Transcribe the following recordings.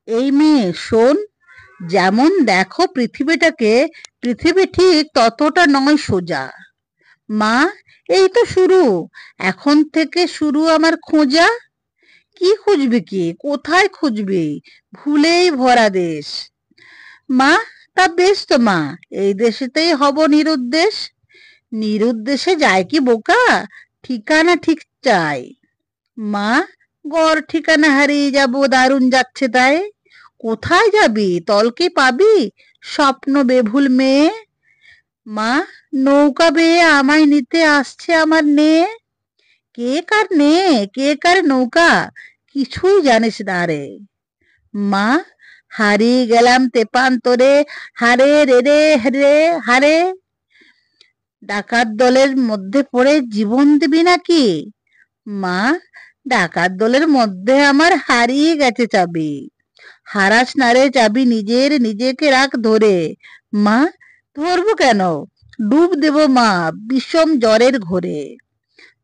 এই মেয়ে শোন, যেমন দেখো পৃথিবীটাকে, পৃথিবী ঠিক ততটা নয় সোজা। মা, এই তো শুরু, এখন থেকে শুরু আমার খোঁজা। কি খুঁজবি, কি কোথায় খুঁজবি? ভুলেই ভরা দেশ। মা, তা বেশ তো মা, এই দেশেতেই হব নিরুদ্দেশ। নিরুদ্দেশে যায় কি বোকা, ঠিকানা ঠিক চাই। মা, গড় ঠিকানা হারিয়ে যাব, দারুণ যাচ্ছে তাই। কোথায় যাবি, তলকে পাবি স্বপ্ন বেভুল মেয়ে? মা, নৌকা বেয়ে আমায় নিতে আসছে আমার নে। কে কার নে, কে কার নৌকা, কিছুই জানিস না রে। মা, হারিয়ে গেলাম তেপান্তরে, হারে রে রে রে হারে। ডাকাত দলের মধ্যে পড়ে জীবন দিবি নাকি? মা, ডাকাত দলের মধ্যে আমার হারিয়ে গেছে চাবি। হারাস না রে চাবি নিজের, নিজেকে রাখ ধরে। মা, ধরবো কেন, ডুব দেব মা বিষম জ্বরের ঘোরে।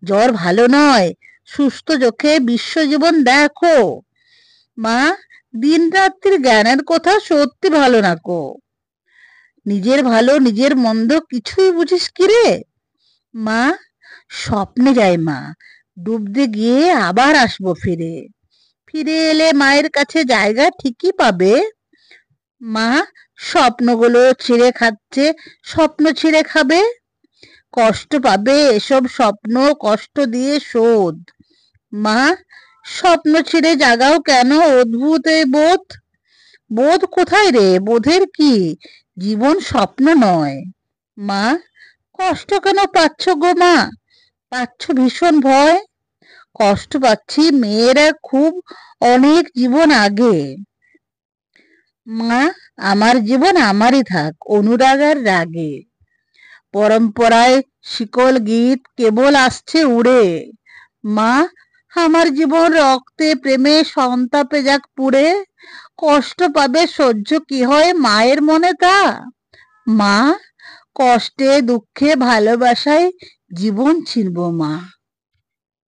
জ্বর ভালো নয়, সুস্থ চোখে বিশ্বজীবন দেখো। মা, দিন রাত্রির জ্ঞানের কথা সত্যি ভালো না কো। নিজের ভালো নিজের মন্দ কিছুই বুঝিস কি রে? মা, স্বপ্নে যাই মা, ডুবতে গিয়ে আবার আসবো ফিরে। ফিরে এলে মায়ের কাছে জায়গা ঠিকই পাবে। মা, স্বপ্নগুলো ছিঁড়ে খাচ্ছে, স্বপ্ন ছিঁড়ে খাবে। কষ্ট পাবে এসব স্বপ্ন, কষ্ট দিয়ে শোধ। মা, স্বপ্ন ছিঁড়ে জাগাও কেন অদ্ভুত এই বোধ। বোধ কোথায় রে, বোধের কি, জীবন স্বপ্ন নয়। মা, কষ্ট কেন পাচ্ছ গো মা, পাচ্ছ ভীষণ ভয়। কষ্ট পাচ্ছি মেয়েরা খুব, অনেক জীবন আগে। মা, আমার জীবন আমারই থাক অনুরাগ আর রাগে। পরম্পরায় শিকল গীত কেবল আসছে উড়ে। মা, আমার জীবন রক্তে প্রেমে সন্তাপে যাক পুড়ে। কষ্ট পাবে সহ্য কি হয় মায়ের মনে তা? মা, কষ্টে দুঃখে ভালোবাসায় জীবন ছিনবো মা।